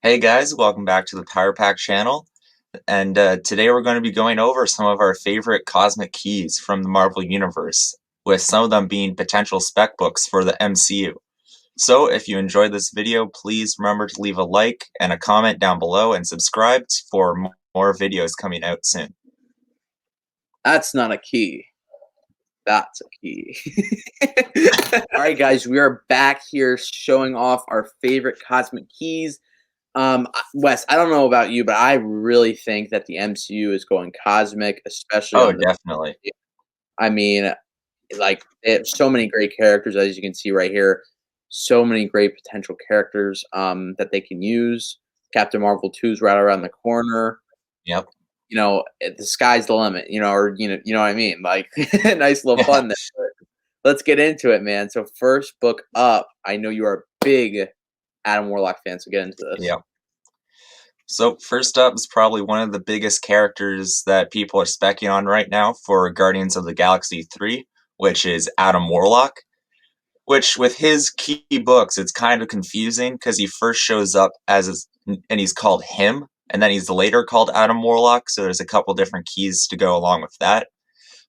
Hey guys, welcome back to the Power Pack channel. And today we're going to be going over some of our favorite cosmic keys from the Marvel Universe, with some of them being potential spec books for the MCU. So if you enjoyed this video, please remember to leave a like and a comment down below and subscribe for more videos coming out soon. That's not a key. That's a key. All right, guys, we are back here showing off our favorite cosmic keys. Wes, I don't know about you, but I really think that the MCU is going cosmic, especially Oh, on the. definitely. I mean, like they have so many great characters, as you can see right here. So many great potential characters that they can use. Captain Marvel 2 is right around the corner. Yep. The sky's the limit, or you know what I mean? Like nice little Yeah. fun there. Let's get into it, man. So first book up, I know you are a big Adam Warlock fan, so get into this. Yep. So first up is probably one of the biggest characters that people are specking on right now for Guardians of the Galaxy 3, which is Adam Warlock. Which, with his key books, it's kind of confusing because he first shows up and he's called him, and then he's later called Adam Warlock, so there's a couple different keys to go along with that.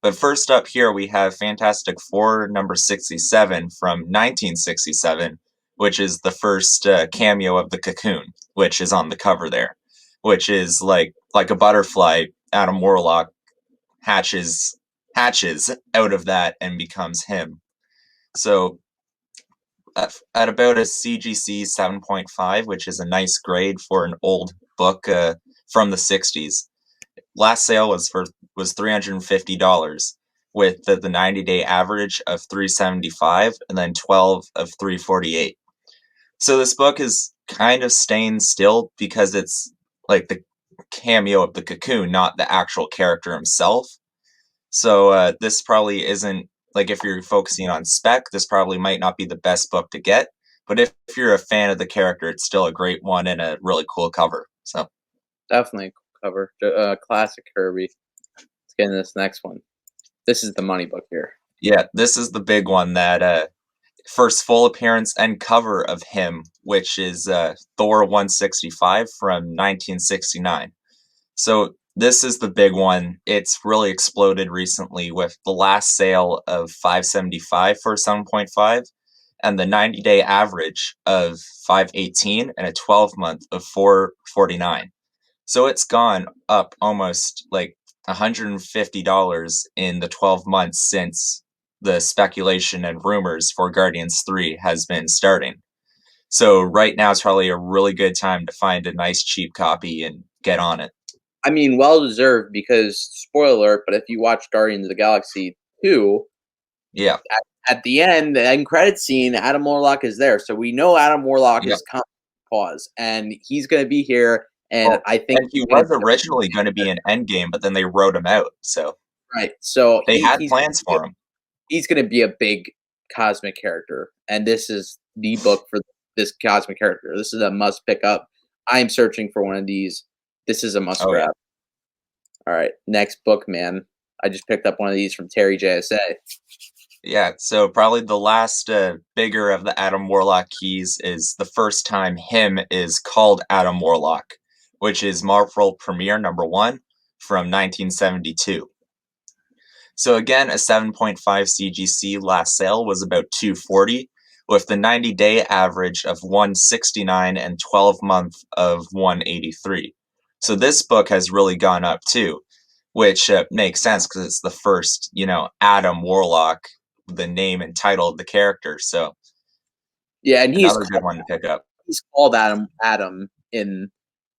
But first up here, we have Fantastic Four number 67 from 1967, which is the first cameo of the Cocoon, which is on the cover there, which is like a butterfly. Adam Warlock hatches out of that and becomes him. So at about a CGC 7.5, which is a nice grade for an old book from the 60s. Last sale was $350 with the 90-day average of 375 and then 12 of 348. So this book is kind of staying still because it's like the cameo of the Cocoon, not the actual character himself. So this probably isn't like if you're focusing on spec, this probably might not be the best book to get. But if you're a fan of the character, it's still a great one and a really cool cover. So Definitely a cool cover. Classic Kirby. Let's get into this next one. This is the money book here. yeah, this is the big one that first full appearance and cover of him, which is Thor 165 from 1969. So this is the big one. It's really exploded recently with the last sale of 575 for 7.5 and the 90-day average of 518 and a 12-month of 449. So it's gone up almost like $150 in the 12 months since the speculation and rumors for Guardians 3 has been starting. So right now is probably a really good time to find a nice cheap copy and get on it. I mean, well deserved because spoiler alert, but if you watch Guardians of the Galaxy 2, Yeah. at the end credit scene, Adam Warlock is there. So we know Adam Warlock Yep. is coming pause and he's gonna be here. And Well, I think and he he's gonna was be originally going to be an Endgame, but then they wrote him out. So right. So they had plans for him. he's gonna be a big cosmic character. And this is the book for this cosmic character. This is a must pick up. I'm searching for one of these. This is a must Oh yeah. grab. All right, next book, man. I just picked up one of these from Terry JSA. Yeah, so probably the last bigger of the Adam Warlock keys is the first time him is called Adam Warlock, which is Marvel Premiere number 1 from 1972. So again, a 7.5 CGC last sale was about 240, with the 90-day average of 169 and 12-month of 183. So this book has really gone up too, which makes sense because it's the first, Adam Warlock, the name and title of the character. So Yeah, and another good one to pick up. he's called Adam in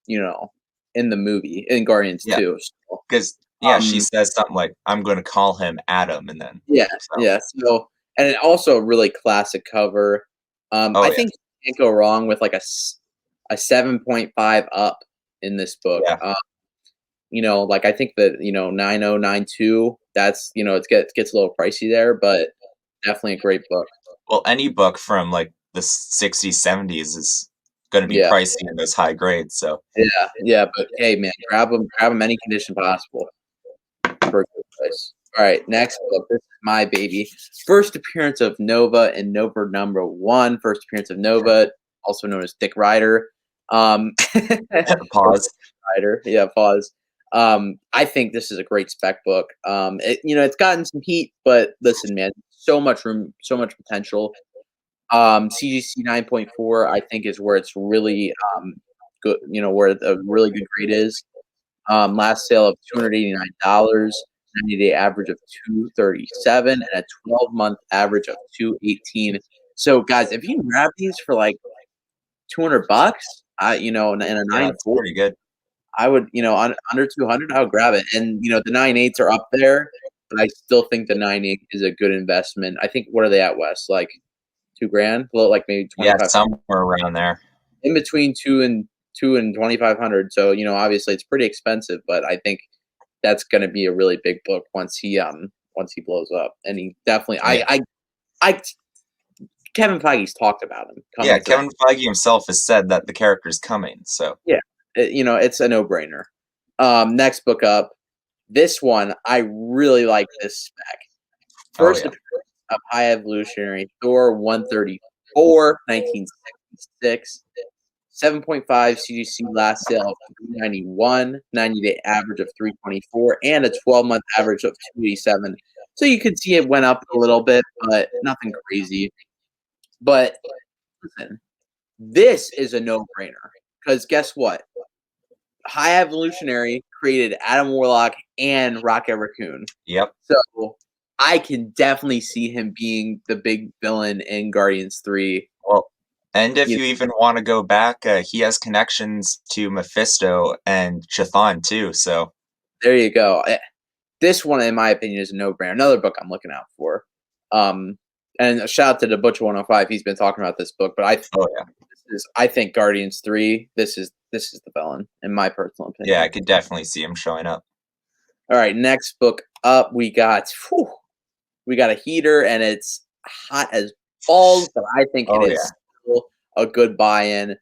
you know in the movie in Guardians Yeah, 2. So, because yeah, she um, says something like, "I'm going to call him Adam," and then yeah, so yeah. So, and also a really classic cover. oh I yeah, think you can't go wrong with like a 7.5 up in this book. yeah. Like I think that 9092. That's it gets a little pricey there, but definitely a great book. Well, any book from like the 60s, 70s is going to be Yeah, pricey in those high grades. So yeah. But hey, man, grab them any condition possible for a good price. All right, next book. This is my baby. First appearance of Nova in Nova number 1. First appearance of Nova, also known as Dick Ryder. Pause. Yeah, pause. I think this is a great spec book. It's gotten some heat, but listen, man, so much room, so much potential. CGC 9.4, I think, is where it's really good. Where a really good grade is. Last sale of $289, 90-day average of 237, and a 12-month average of 218. So, guys, if you can grab these for like $200, and a Yeah, that's 9.4, pretty good. I would, under 200, I would grab it. And the 9.8s are up there, but I still think the 9.8 is a good investment. I think, what are they at, Wes? Like $2,000, below, like maybe Yeah, 25, somewhere around there. in between two and 2,500. So obviously it's pretty expensive, but I think that's going to be a really big book once he blows up. And he definitely, Yeah. I Kevin Feige's talked about him Yeah, coming to. Kevin Feige himself has said that the character's coming, so Yeah, it's a no-brainer. Next book up. This one, I really like this spec. oh First yeah. appearance of High Evolutionary Thor 134, 1966. 7.5 CGC last sale of 391, 90-day average of 324, and a 12-month average of 287. So you could see it went up a little bit, but nothing crazy. But listen, this is a no-brainer because guess what? High Evolutionary created Adam Warlock and Rocket Raccoon. Yep. So I can definitely see him being the big villain in Guardians 3. Well, and if You you even want to go back, he has connections to Mephisto and Chthon too. So There you go. This one, in my opinion, is a no-brainer. Another book I'm looking out for. And a shout out to the Butcher 105. He's been talking about this book, but oh yeah, I think Guardians 3. This is the villain, in my personal yeah, opinion. I could definitely see him showing up. All right, next book up, we got a heater, and it's hot as balls, but I think it Oh is yeah. still a good buy-in.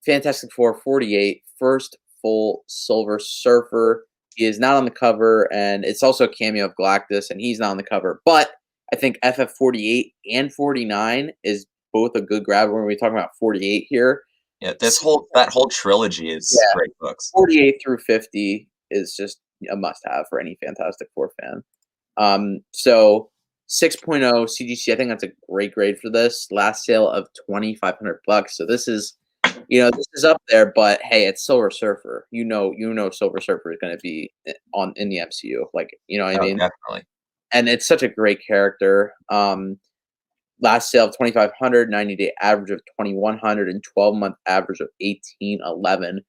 Fantastic Four 48, first full Silver Surfer. He is not on the cover, and it's also a cameo of Galactus, and he's not on the cover. But I think FF 48 and 49 is both a good grab when we're talking about 48 here. Yeah, that whole trilogy is Yeah, great books. 48 through 50 is just a must-have for any Fantastic Four fan. So 6.0 CGC, I think that's a great grade for this. Last sale of $2,500. So this is up there, but hey, it's Silver Surfer. Silver Surfer is going to be in the MCU. Like, you know what I Oh, mean? definitely. And it's such a great character. Last sale of 2,500, 90-day average of 2,100, and 12-month average of 1,811.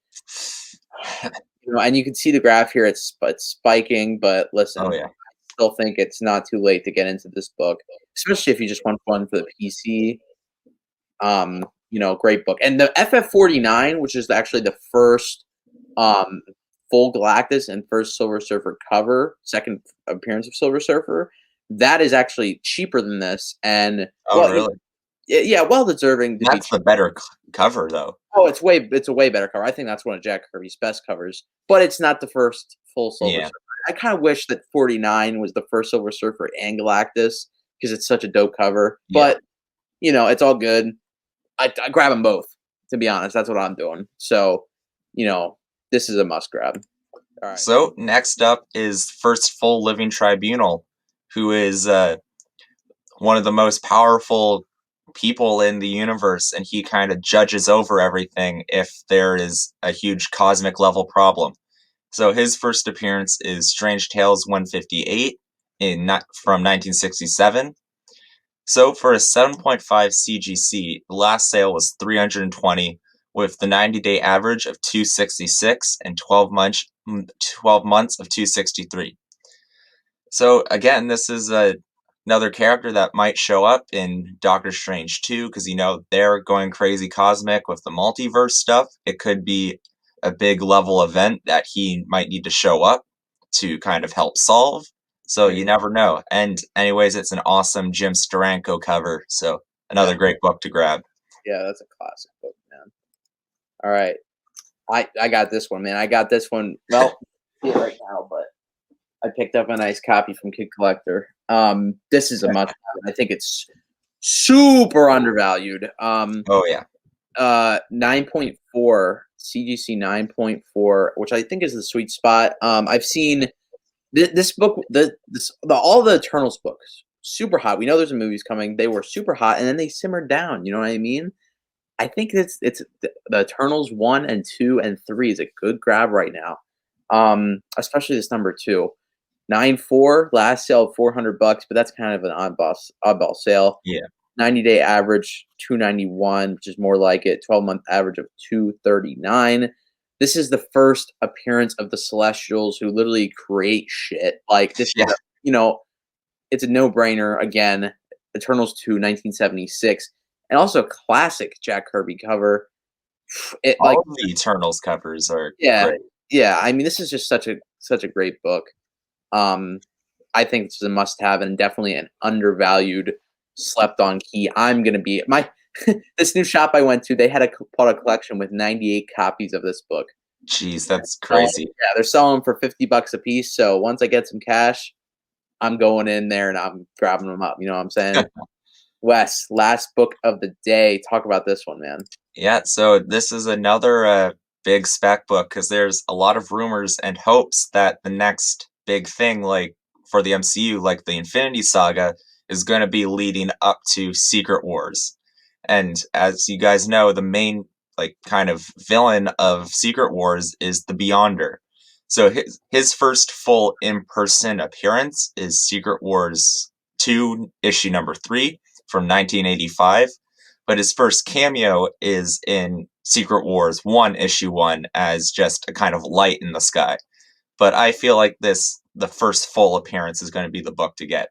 And you can see the graph here. It's spiking, but listen, Oh yeah. I still think it's not too late to get into this book, especially if you just want fun for the PC. Great book. And the FF49, which is actually the first full Galactus and first Silver Surfer cover, second appearance of Silver Surfer, that is actually cheaper than this. And Oh really? yeah, well deserving to be That's the better cover though. Oh, it's a way better cover. I think that's one of Jack Kirby's best covers, but it's not the first full Silver Yeah. Surfer. I kind of wish that 49 was the first Silver Surfer and Galactus because it's such a dope cover. Yeah. But it's all good. I grab them both. To be honest, that's what I'm doing. So, this is a must grab. All right. So next up is first full living Tribunal, who is one of the most powerful people in the universe, and he kind of judges over everything if there is a huge cosmic level problem. So his first appearance is Strange Tales 158 from 1967. So for a 7.5 CGC, the last sale was 320 with the 90-day average of 266 and 12 months of 263. So again, this is another character that might show up in Doctor Strange 2 because they're going crazy cosmic with the multiverse stuff. It could be a big level event that he might need to show up to kind of help solve. So you never know. And anyways, it's an awesome Jim Steranko cover. So another great book to grab. Yeah, that's a classic book, man. All right. I got this one, man. I got this one. Well, see it right now, but I picked up a nice copy from Kid Collector. This is a must. I think it's super undervalued. Oh yeah. 9.4 4, CGC 9.4, which I think is the sweet spot. I've seen this book, all the Eternals books, super hot. We know there's a movies coming. They were super hot, and then they simmered down. You know what I mean? I think it's the Eternals 1 and 2 and 3 is a good grab right now. Especially this number 2. 9.4 last sale of $400, but that's kind of an oddball sale. Yeah. 90-day average 291, which is more like it. 12-month average of 239. This is the first appearance of the Celestials, who literally create shit. Like this, Yeah. it's a no-brainer. Again, Eternals 2, 1976, and also a classic Jack Kirby cover. All of the Eternals covers are Yeah, great. yeah. I mean, this is just such a great book. I think this is a must-have and definitely an undervalued, slept-on key. I'm gonna be this new shop I went to. They had a product collection with 98 copies of this book. Jeez, that's crazy. Yeah, they're selling them for $50 a piece. So once I get some cash, I'm going in there and I'm grabbing them up. You know what I'm saying? Wes, last book of the day. Talk about this one, man. Yeah, so this is another big spec book because there's a lot of rumors and hopes that the next big thing, like for the MCU, like the Infinity Saga, is going to be leading up to Secret Wars. And as you guys know, the main like kind of villain of Secret Wars is the Beyonder. So his first full in-person appearance is Secret Wars 2, issue number 3 from 1985. But his first cameo is in Secret Wars 1, issue 1, as just a kind of light in the sky. But I feel like the first full appearance is going to be the book to get.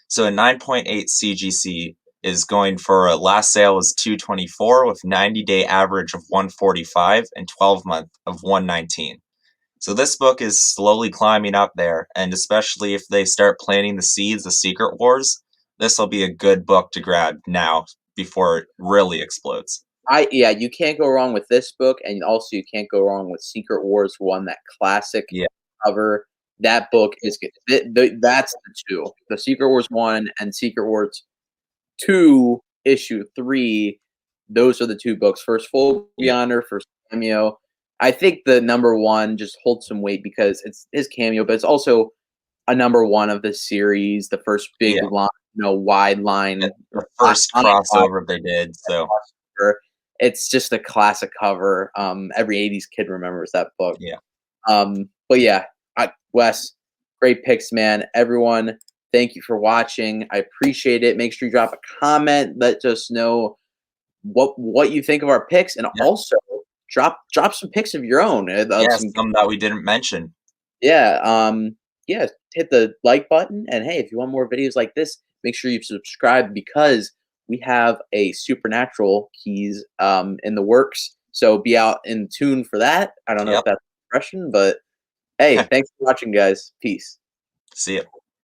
So a 9.8 CGC is going for a last sale was 224 with 90-day average of 145 and 12-month of 119. So this book is slowly climbing up there, and especially if they start planting the seeds of Secret Wars, this will be a good book to grab now before it really explodes. Yeah, you can't go wrong with this book, and also you can't go wrong with Secret Wars 1, that classic cover. That book is good. That's the two. The Secret Wars 1 and Secret Wars 2, issue 3. Those are the two books. First full Beyonder, first cameo. I think the number 1 just holds some weight because it's his cameo, but it's also a number 1 of the series, the first big line, wide line. The first crossover they did, so it's just a classic cover. Every 80s kid remembers that book. Yeah. But yeah, Wes, great picks, man. Everyone, thank you for watching. I appreciate it. Make sure you drop a comment. Let us know what you think of our picks, and also drop some picks of your own. Some that we didn't mention. Yeah. Hit the like button, and hey, if you want more videos like this, make sure you subscribe because we have a supernatural keys in the works. So be out in tune for that. I don't know if that's an expression, but hey, thanks for watching, guys. Peace. See ya.